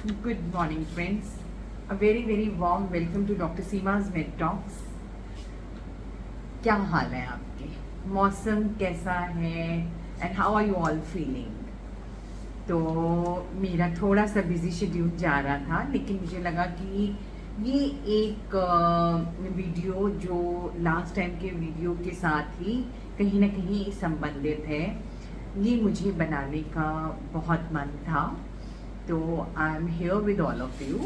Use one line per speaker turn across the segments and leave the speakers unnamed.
Good morning, friends. A very warm welcome to Dr. Seema's Med Talks. क्या हाल है आपके? मौसम कैसा है? And how are you all feeling? तो मेरा थोड़ा सा बिजी शेड्यूल जा रहा था, लेकिन मुझे लगा कि ये एक वीडियो जो लास्ट टाइम के वीडियो के साथ ही कहीं ना कहीं संबंधित है, ये मुझे बनाने का बहुत मन था. तो I am here with all of you.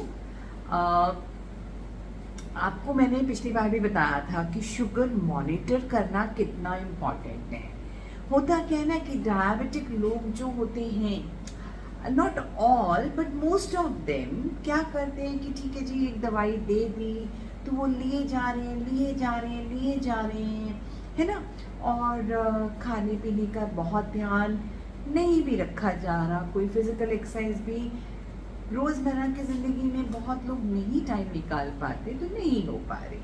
आपको मैंने पिछली बार भी बताया था कि शुगर मॉनिटर करना कितना इम्पॉर्टेंट है. होता क्या है ना कि डायबिटिक लोग जो होते हैं, not all but most of them, क्या करते हैं कि ठीक है जी, एक दवाई दे दी तो वो लिए जा रहे हैं, है ना. और खाने पीने का बहुत ध्यान नहीं भी रखा जा रहा. कोई फिजिकल एक्सरसाइज भी रोज़मर्रा की ज़िंदगी में बहुत लोग नहीं टाइम निकाल पाते, तो नहीं हो पा रही.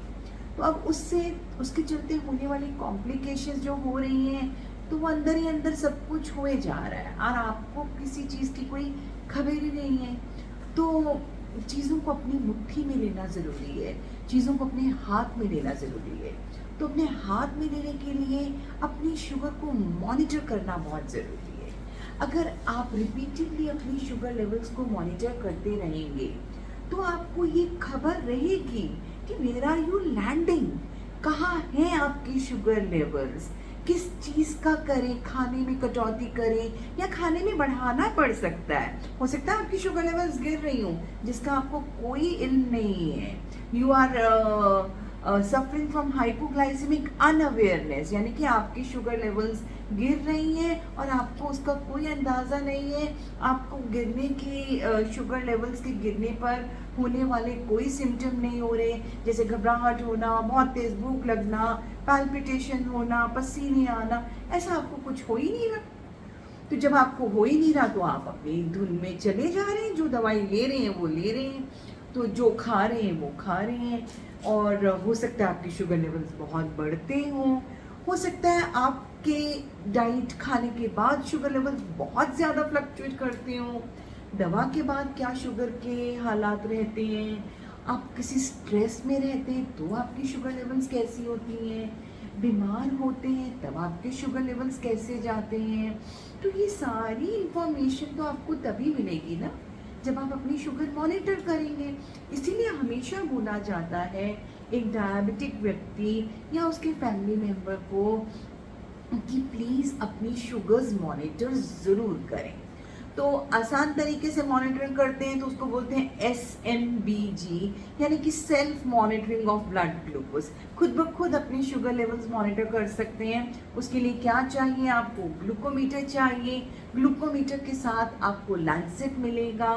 तो अब उसके चलते होने वाली कॉम्प्लिकेशंस जो हो रही हैं, तो वो अंदर ही अंदर सब कुछ हुए जा रहा है और आपको किसी चीज़ की कोई खबर ही नहीं है. तो चीज़ों को अपनी मुट्ठी में लेना ज़रूरी है, चीज़ों को अपने हाथ में लेना ज़रूरी है. तो अपने हाथ में लेने के लिए अपनी शुगर को मॉनिटर करना बहुत ज़रूरी है. अगर आप रिपीटेडली अपनी शुगर लेवल्स को मॉनिटर करते रहेंगे, तो आपको ये खबर रहेगी कि वेयर आर यू लैंडिंग, कहाँ हैं आपकी शुगर लेवल्स, किस चीज़ का करें, खाने में कटौती करें या खाने में बढ़ाना पड़ सकता है. हो सकता है आपकी शुगर लेवल्स गिर रही हूँ जिसका आपको कोई इल्म नहीं है. You are suffering from hypoglycaemic unawareness, यानी कि आपकी शुगर लेवल्स गिर रही हैं और आपको उसका कोई अंदाज़ा नहीं है. आपको गिरने की शुगर लेवल्स के गिरने पर होने वाले कोई सिम्टम नहीं हो रहे, जैसे घबराहट होना, बहुत तेज़ भूख लगना, पैल्पिटेशन होना, पसीने आना, ऐसा आपको कुछ हो ही नहीं रहा. तो जब आपको हो ही नहीं रहा तो आप अपनी धुन में चले जा रहे हैं. जो दवाई ले रहे हैं वो ले रहे हैं, तो जो खा रहे हैं वो खा रहे हैं. और हो सकता है आपकी शुगर लेवल्स बहुत बढ़ते हों, हो सकता है आपके डाइट खाने के बाद शुगर लेवल्स बहुत ज़्यादा फ्लक्चुएट करते हों. दवा के बाद क्या शुगर के हालात रहते हैं, आप किसी स्ट्रेस में रहते हैं तो आपकी शुगर लेवल्स कैसी होती हैं, बीमार होते हैं तब आपके शुगर लेवल्स कैसे जाते हैं. तो ये सारी इंफॉर्मेशन तो आपको तभी मिलेगी ना जब आप अपनी शुगर मॉनिटर करेंगे. इसीलिए हमेशा बोला जाता है एक डायबिटिक व्यक्ति या उसके फैमिली मेम्बर को कि प्लीज़ अपनी शुगर्स मॉनिटर ज़रूर करें. तो आसान तरीके से मॉनिटरिंग करते हैं तो उसको बोलते हैं SMBG, यानी कि self monitoring of blood glucose. खुद ब खुद अपनी शुगर लेवल्स मॉनिटर कर सकते हैं. उसके लिए क्या चाहिए, आपको ग्लूकोमीटर चाहिए. ग्लूकोमीटर के साथ आपको लैंसेट मिलेगा,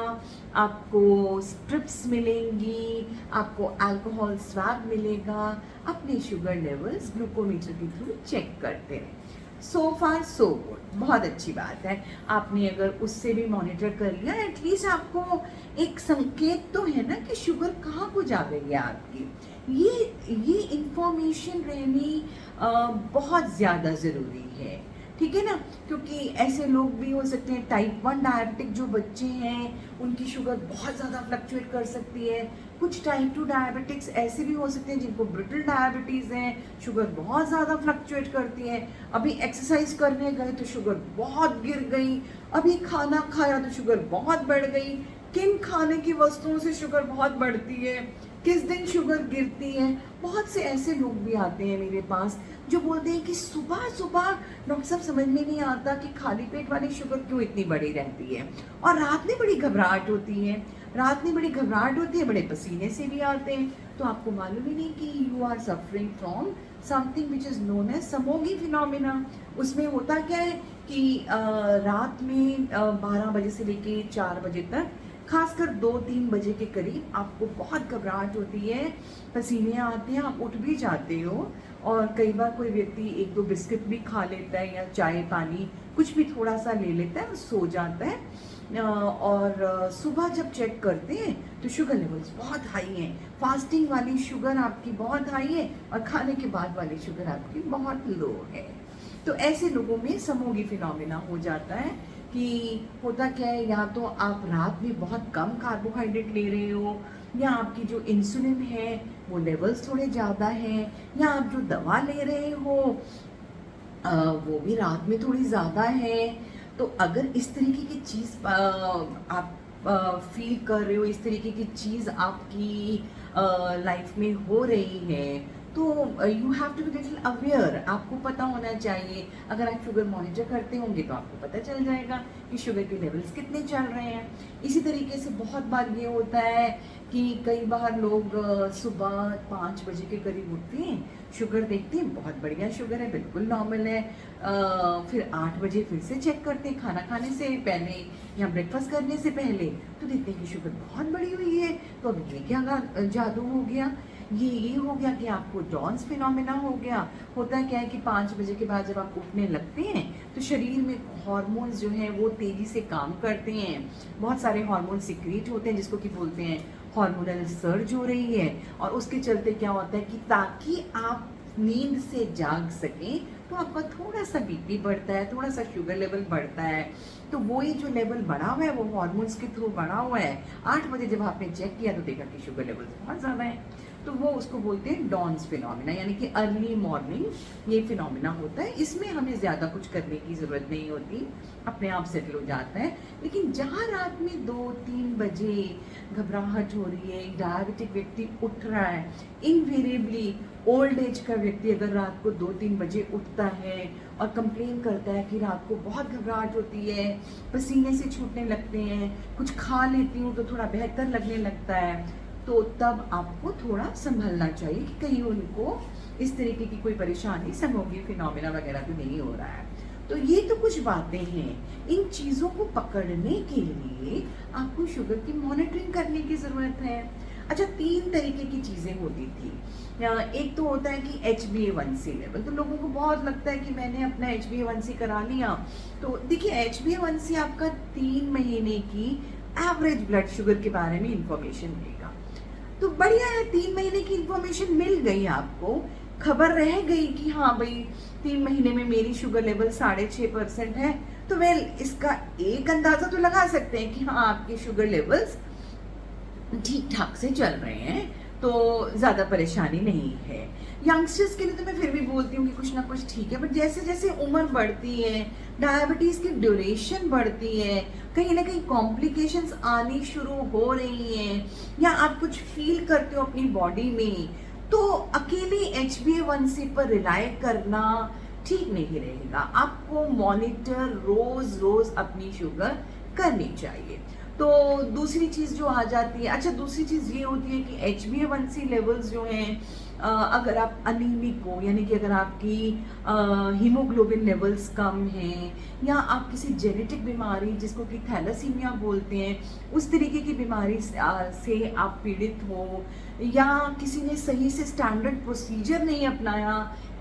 आपको स्ट्रिप्स मिलेंगी, आपको अल्कोहल स्वैब मिलेगा. अपने शुगर लेवल्स ग्लूकोमीटर के थ्रू चेक करते हैं. सो फार सो गुड, बहुत अच्छी बात है. आपने अगर उससे भी मॉनिटर कर लिया, एटलीस्ट आपको एक संकेत तो है ना कि शुगर कहाँ को जा रही है आपकी. ये इंफॉर्मेशन रहनी बहुत ज़्यादा ज़रूरी है, ठीक है ना. क्योंकि ऐसे लोग भी हो सकते हैं, टाइप 1 डायबिटिक जो बच्चे हैं उनकी शुगर बहुत ज़्यादा फ्लक्चुएट कर सकती है. कुछ टाइप 2 डायबिटिक्स ऐसे भी हो सकते हैं जिनको ब्रिटल डायबिटीज़ हैं, शुगर बहुत ज़्यादा फ्लक्चुएट करती है. अभी एक्सरसाइज करने गए तो शुगर बहुत गिर गई, अभी खाना खाया तो शुगर बहुत बढ़ गई. किन खाने की वस्तुओं से शुगर बहुत बढ़ती है, किस दिन शुगर गिरती है. बहुत से ऐसे लोग भी आते हैं मेरे पास जो बोलते हैं कि सुबह सुबह डॉक्टर साहब समझ में नहीं आता कि खाली पेट वाली शुगर क्यों इतनी बड़ी रहती है, और रात में बड़ी घबराहट होती है. बड़े पसीने से भी आते हैं. तो आपको मालूम ही नहीं कि you are suffering from something which is known as Somogyi phenomena. उसमें होता क्या है कि रात में 12 बजे से लेके 4 बजे तक, खासकर 2-3 बजे के करीब आपको बहुत घबराहट होती है, पसीने आते हैं, आप उठ भी जाते हो. और कई बार कोई व्यक्ति 1-2 बिस्किट भी खा लेता है या चाय पानी कुछ भी थोड़ा सा ले लेता है और सो जाता है. और सुबह जब चेक करते हैं तो शुगर लेवल्स बहुत हाई हैं. फास्टिंग वाली शुगर आपकी बहुत हाई है और खाने के बाद वाली शुगर आपकी बहुत लो है. तो ऐसे लोगों में समोगी फिनोमिना हो जाता है कि होता क्या है, या तो आप रात में बहुत कम कार्बोहाइड्रेट ले रहे हो, या आपकी जो इंसुलिन है वो लेवल्स थोड़े ज़्यादा हैं, या आप जो दवा ले रहे हो वो भी रात में थोड़ी ज़्यादा है। तो अगर इस तरीके की चीज़ आप फील कर रहे हो, इस तरीके की चीज़ आपकी लाइफ में हो रही है, तो you have to be little aware. आपको पता होना चाहिए। अगर आप शुगर मॉनिटर करते होंगे तो आपको पता चल जाएगा कि शुगर के लेवल्स कितने चल रहे हैं। इसी तरीके से बहुत बार ये होता है कि कई बार लोग सुबह 5 बजे के करीब उठते हैं, शुगर देखते हैं, बहुत बढ़िया शुगर है, बिल्कुल नॉर्मल है। फिर 8 बजे फिर से चेक करते हैं, खाना खाने से पहले या ब्रेकफास्ट करने से पहले, तो देखते हैं कि शुगर बहुत बढ़ी हुई है। तो अब ये क्या जादू हो गया? ये हो गया कि आपको डॉन्स फिनोमेना हो गया। होता है क्या है कि 5 बजे के बाद जब आप उठने लगते हैं तो शरीर में हॉर्मोन्स जो हैं वो तेज़ी से काम करते हैं, बहुत सारे हार्मोन सिक्रीट होते हैं जिसको कि बोलते हैं हार्मोनल सर्ज हो रही है। और उसके चलते क्या होता है कि ताकि आप नींद से जाग सकें तो आपका थोड़ा सा बीपी बढ़ता है, थोड़ा सा शुगर लेवल बढ़ता है। तो वही जो लेवल बढ़ा हुआ है वो हार्मोन्स के थ्रू बढ़ा हुआ है। 8 बजे जब आपने चेक किया तो देखा कि शुगर लेवल बहुत ज़्यादा है, तो वो उसको बोलते हैं डॉन्स फिनोमिना, यानी कि अर्ली मॉर्निंग ये फिनोमिना होता है। इसमें हमें ज़्यादा कुछ करने की ज़रूरत नहीं होती, अपने आप सेटल हो जाता है। लेकिन जहाँ रात में 2-3 बजे घबराहट हो रही है, एक डायबिटिक व्यक्ति उठ रहा है, इनवेरिएबली ओल्ड एज का व्यक्ति अगर रात को 2-3 बजे उठता है और कंप्लेन करता है कि रात को बहुत घबराहट होती है, पसीने से छूटने लगते हैं, कुछ खा लेती हूँ तो थोड़ा बेहतर लगने लगता है, तो तब आपको थोड़ा संभलना चाहिए कि कहीं उनको इस तरीके की कोई परेशानी, समोगी फिनोमिना वगैरह तो नहीं हो रहा है। तो ये तो कुछ बातें हैं। इन चीज़ों को पकड़ने के लिए आपको शुगर की मॉनिटरिंग करने की ज़रूरत है। अच्छा, 3 तरीके की चीज़ें होती थी। एक तो होता है कि HbA1c लेवल। तो लोगों को बहुत लगता है कि मैंने अपना HbA1c करा लिया। तो देखिए, HbA1c आपका 3 महीने की एवरेज ब्लड शुगर के बारे में इंफॉर्मेशन देगा। तो बढ़िया है, 3 महीने की इंफॉर्मेशन मिल गई आपको, खबर रह गई कि हाँ भाई 3 महीने में मेरी शुगर लेवल 6.5% है। तो वेल, इसका एक अंदाजा तो लगा सकते हैं कि हाँ आपके शुगर लेवल्स ठीक ठाक से चल रहे हैं, तो ज़्यादा परेशानी नहीं है। यंगस्टर्स के लिए तो मैं फिर भी बोलती हूँ कि कुछ ना कुछ ठीक है, बट जैसे जैसे उम्र बढ़ती है, डायबिटीज़ की ड्यूरेशन बढ़ती है, कहीं ना कहीं कॉम्प्लिकेशंस आनी शुरू हो रही हैं, या आप कुछ फील करते हो अपनी बॉडी में, तो अकेले HbA1c पर रिलाय करना ठीक नहीं रहेगा। आपको मॉनिटर रोज़ रोज़ अपनी शुगर करनी चाहिए। तो दूसरी चीज़ जो आ जाती है, अच्छा दूसरी चीज़ ये होती है कि HbA1c लेवल्स जो हैं, अगर आप अनीमिक हो, यानी कि अगर आपकी हीमोग्लोबिन लेवल्स कम हैं, या आप किसी जेनेटिक बीमारी जिसको कि थैलासीमिया बोलते हैं उस तरीके की बीमारी से आप पीड़ित हो, या किसी ने सही से स्टैंडर्ड प्रोसीजर नहीं अपनाया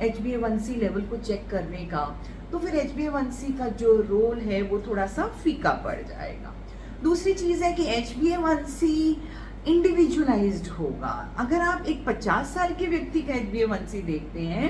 HbA1c लेवल को चेक करने का, तो फिर HbA1c का जो रोल है वो थोड़ा सा फीका पड़ जाएगा। दूसरी चीज़ है कि HbA1c इंडिविजुअलाइज्ड होगा। अगर आप एक 50 साल के व्यक्ति का HbA1c देखते हैं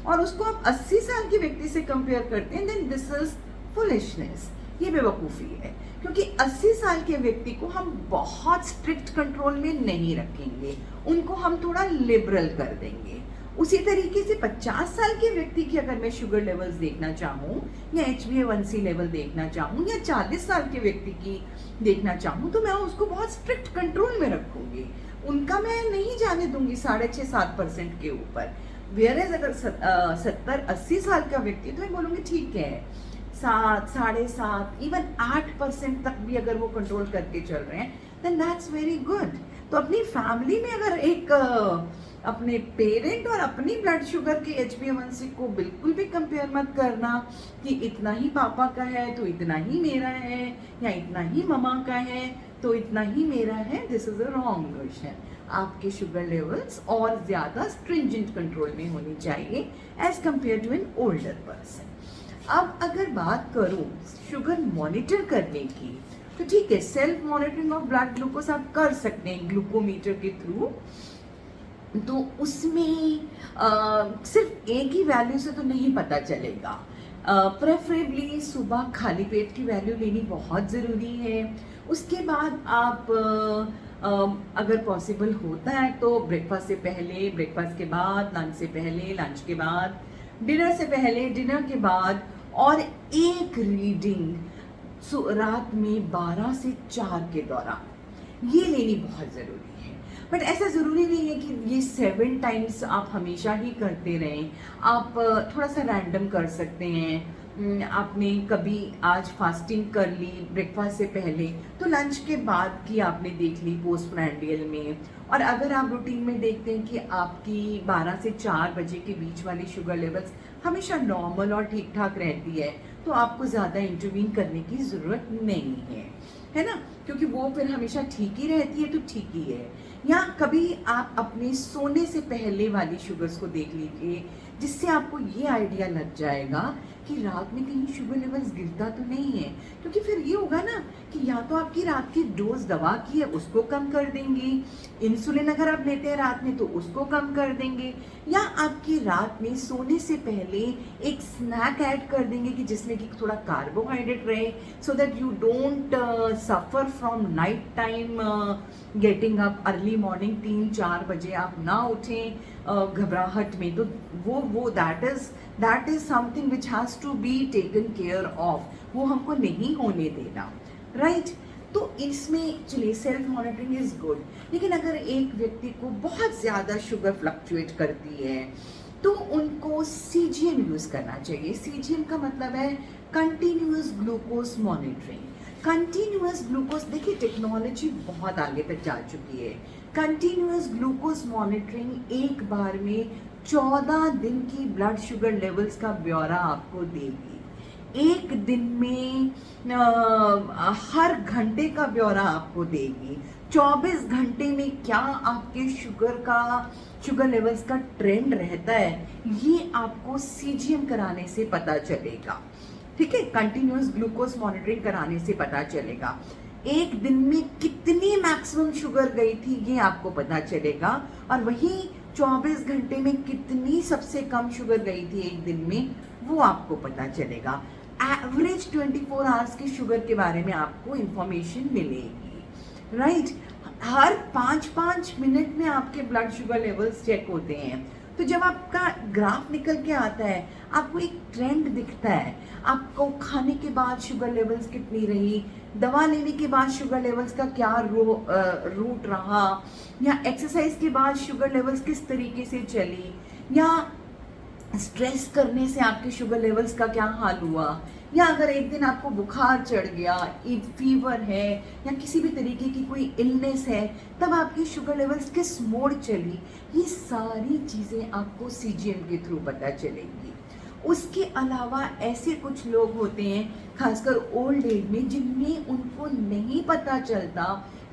और उसको आप 80 साल के व्यक्ति से कंपेयर करते हैं, देन दिस इज फुलिशनेस, ये बेवकूफ़ी है। क्योंकि 80 साल के व्यक्ति को हम बहुत स्ट्रिक्ट कंट्रोल में नहीं रखेंगे, उनको हम थोड़ा लिबरल कर देंगे। उसी तरीके से 50 साल के व्यक्ति की अगर मैं शुगर लेवल्स देखना चाहूँ, या HbA1c लेवल देखना चाहूँ, या 40 साल के व्यक्ति की देखना चाहूँ, तो मैं उसको बहुत स्ट्रिक्ट कंट्रोल में रखूँगी। उनका मैं नहीं जाने दूंगी 6.5-7% के ऊपर। वेयरएज अगर 70-80 साल का व्यक्ति, तो मैं बोलूँगी ठीक है, 7, 7.5, इवन 8% तक भी अगर वो कंट्रोल करके चल रहे हैं, देन दैट्स वेरी गुड। तो अपनी फैमिली में अगर एक अपने पेरेंट और अपनी ब्लड शुगर के HbA1c को बिल्कुल भी कंपेयर मत करना कि इतना ही पापा का है तो इतना ही मेरा है, या इतना ही ममा का है तो इतना ही मेरा है। This is a wrong notion. आपके शुगर लेवल्स और ज़्यादा स्ट्रिंजेंट कंट्रोल में होनी चाहिए as compare to an older person. अब अगर बात करूँ शुगर मॉनिटर करने की, तो ठीक है, self monitoring of blood glucose आप कर सकते हैं ग्लूकोमीटर के थ्रू। तो उसमें सिर्फ एक ही वैल्यू से तो नहीं पता चलेगा, प्रेफरेबली सुबह खाली पेट की वैल्यू लेनी बहुत ज़रूरी है। उसके बाद आप अगर पॉसिबल होता है तो ब्रेकफास्ट से पहले, ब्रेकफास्ट के बाद, लंच से पहले, लंच के बाद, डिनर से पहले, डिनर के बाद, और एक रीडिंग रात में 12 से 4 के दौरान ये लेनी बहुत ज़रूरी है। बट ऐसा ज़रूरी नहीं है कि ये 7 टाइम्स आप हमेशा ही करते रहें। आप थोड़ा सा रैंडम कर सकते हैं। आपने कभी आज फास्टिंग कर ली ब्रेकफास्ट से पहले, तो लंच के बाद की आपने देख ली पोस्ट प्रैंडियल में। और अगर आप रूटीन में देखते हैं कि आपकी 12 से 4 बजे के बीच वाली शुगर लेवल्स हमेशा नॉर्मल और ठीक ठाक रहती है, तो आपको ज़्यादा इंटरवीन करने की ज़रूरत नहीं है ना, क्योंकि वो फिर हमेशा ठीक ही रहती है तो ठीक ही है। या कभी आप अपने सोने से पहले वाली शुगर्स को देख लीजिए, जिससे आपको ये आइडिया लग जाएगा कि रात में कहीं शुगर लेवल्स गिरता तो नहीं है। क्योंकि फिर ये होगा ना कि या तो आपकी रात की डोज दवा की है उसको कम कर देंगे, इंसुलिन अगर आप लेते हैं रात में तो उसको कम कर देंगे, या आपकी रात में सोने से पहले एक स्नैक ऐड कर देंगे कि जिसमें कि थोड़ा कार्बोहाइड्रेट रहे, so that you don't suffer from night time getting up early morning 3-4 बजे आप ना उठें घबराहट में। तो वो that is something which has to be taken care of, वो हमको नहीं होने देना, राइट। तो इसमें चलिए सेल्फ मॉनिटरिंग इज गुड। लेकिन अगर एक व्यक्ति को बहुत ज़्यादा शुगर फ्लक्चुएट करती है तो उनको सीजीएम यूज़ करना चाहिए। सीजीएम का मतलब है continuous glucose monitoring. Continuous glucose, देखिए टेक्नोलॉजी बहुत आगे तक जा चुकी है। कंटिन्यूअस ग्लूकोज मॉनिटरिंग एक बार में 14 दिन की ब्लड शुगर लेवल्स का ब्यौरा आपको देगी। एक दिन में हर घंटे का ब्यौरा आपको देगी। 24 घंटे में क्या आपके शुगर लेवल्स का ट्रेंड रहता है, ये आपको सीजीएम कराने से पता चलेगा, ठीक है। कंटिन्यूअस ग्लूकोज मॉनिटरिंग कराने से पता चलेगा। एक दिन में कितनी मैक्सिमम शुगर गई थी ये आपको पता चलेगा, और वही 24 घंटे में कितनी सबसे कम शुगर गई थी एक दिन में, वो आपको पता चलेगा। एवरेज 24 आवर्स की शुगर के बारे में आपको इंफॉर्मेशन मिलेगी, राइट। हर 5-5 मिनट में आपके ब्लड शुगर लेवल्स चेक होते हैं। तो जब आपका ग्राफ निकल के आता है, आपको एक ट्रेंड दिखता है। आपको खाने के बाद शुगर लेवल्स कितनी रही, दवा लेने के बाद शुगर लेवल्स का क्या रूट रहा, या एक्सरसाइज के बाद शुगर लेवल्स किस तरीके से चली, या स्ट्रेस करने से आपके शुगर लेवल्स का क्या हाल हुआ, या अगर एक दिन आपको बुखार चढ़ गया, फीवर है, या किसी भी तरीके की कोई इलनेस है, तब आपकी शुगर लेवल्स किस मोड चली, ये सारी चीज़ें आपको सीजीएम के थ्रू पता चलेंगी। उसके अलावा ऐसे कुछ लोग होते हैं, खासकर ओल्ड एज में, जिनमें उनको नहीं पता चलता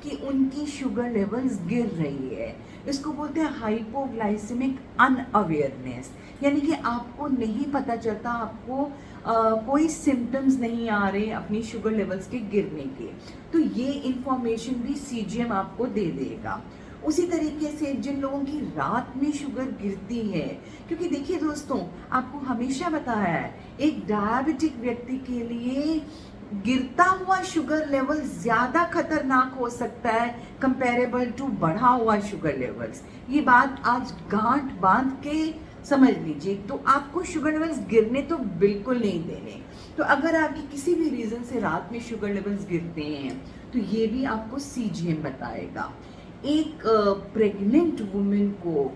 कि उनकी शुगर लेवल्स गिर रही है। इसको बोलते हैं हाइपोग्लाइसेमिक अनअवेयरनेस, यानी कि आपको नहीं पता चलता, आपको कोई सिम्टम्स नहीं आ रहे अपनी शुगर लेवल्स के गिरने के। तो ये इंफॉर्मेशन भी सीजीएम आपको दे देगा। उसी तरीके से जिन लोगों की रात में शुगर गिरती है, क्योंकि देखिए दोस्तों, आपको हमेशा बताया है, एक डायबिटिक व्यक्ति के लिए गिरता हुआ शुगर लेवल ज़्यादा खतरनाक हो सकता है कंपेरेबल टू बढ़ा हुआ शुगर लेवल्स। ये बात आज गांठ बांध के समझ लीजिए। तो आपको शुगर लेवल्स गिरने तो बिल्कुल नहीं देने। तो अगर आपकी किसी भी रीज़न से रात में शुगर लेवल्स गिरते हैं, तो ये भी आपको सीजीएम बताएगा। एक प्रेग्नेंट वुमेन को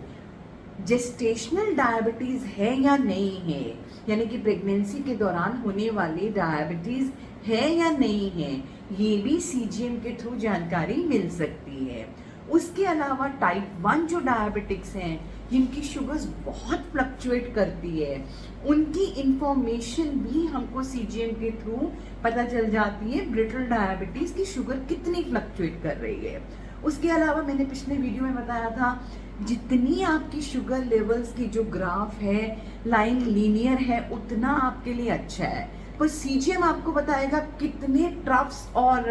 जेस्टेशनल डायबिटीज़ है या नहीं है, यानी कि प्रेगनेंसी के दौरान होने वाली डायबिटीज़ है या नहीं है, ये भी सीजीएम के थ्रू जानकारी मिल सकती है। उसके अलावा टाइप 1 जो डायबिटिक्स हैं, जिनकी शुगर्स बहुत फ्लक्चुएट करती है, उनकी इंफॉर्मेशन भी हमको सीजीएम के थ्रू पता चल जाती है। ब्रिटल डायबिटीज़ की शुगर कितनी फ्लक्चुएट कर रही है। उसके अलावा मैंने पिछले वीडियो में बताया था, जितनी आपकी शुगर लेवल्स की जो ग्राफ है, लाइन लीनियर है, उतना आपके लिए अच्छा है। पर सीजीएम आपको बताएगा कितने ट्रफ्स और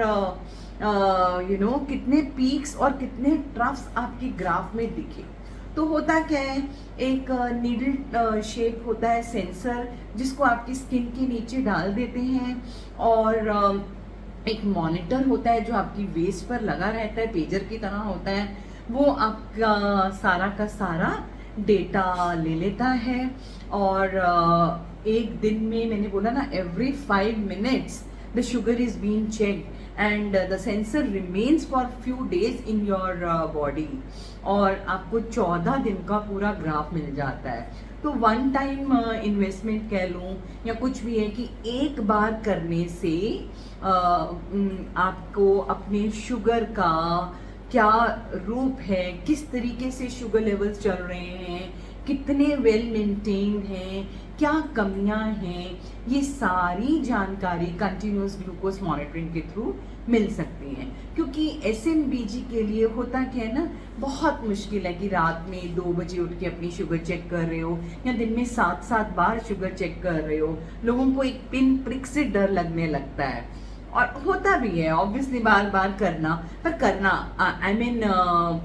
कितने पीक्स और कितने ट्रफ्स आपकी ग्राफ में दिखे। तो होता क्या है, एक नीडल शेप होता है सेंसर, जिसको आपकी स्किन के नीचे डाल देते हैं, और एक मॉनिटर होता है जो आपकी वेस्ट पर लगा रहता है, पेजर की तरह होता है। वो आपका सारा का सारा डेटा ले लेता है, और एक दिन में, मैंने बोला ना, every 5 minutes the sugar is being checked, and the sensor remains for few days in your body, और आपको 14 दिन का पूरा ग्राफ मिल जाता है। तो वन टाइम इन्वेस्टमेंट कह लूँ या कुछ भी है, कि एक बार करने से आपको अपने शुगर का क्या रूप है, किस तरीके से शुगर लेवल्स चल रहे हैं, कितने वेल मेंटेन्ड हैं, क्या कमियां हैं, ये सारी जानकारी कंटिन्यूस ग्लूकोज मॉनिटरिंग के थ्रू मिल सकती हैं। क्योंकि SMBG के लिए होता क्या है ना, बहुत मुश्किल है कि रात में 2 बजे उठ के अपनी शुगर चेक कर रहे हो, या दिन में 7 बार शुगर चेक कर रहे हो। लोगों को एक पिन प्रिक से डर लगने लगता है, और होता भी है ऑब्वियसली बार बार करना, पर करना आई मीन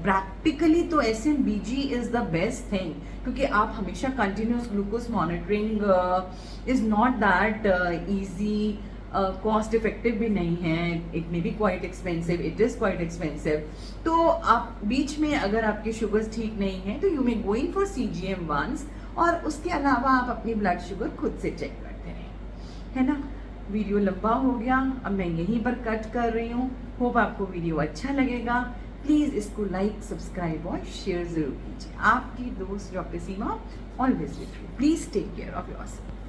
प्रैक्टिकली तो SMBG is the best thing, क्योंकि आप हमेशा continuous glucose monitoring is not that easy, cost effective भी नहीं है, it may be quite expensive, it is quite expensive. तो आप बीच में अगर आपके शुगर्स ठीक नहीं है तो you may going for CGM once, और उसके अलावा आप अपनी ब्लड शुगर खुद से चेक करते रहें, है ना। वीडियो लंबा हो गया, अब मैं यहीं पर कट कर रही हूँ। होप आपको वीडियो अच्छा लगेगा। प्लीज़ इसको लाइक, सब्सक्राइब और शेयर ज़रूर कीजिए। आपकी दोस्त doctor Seema, always with you. Please take care of yourself.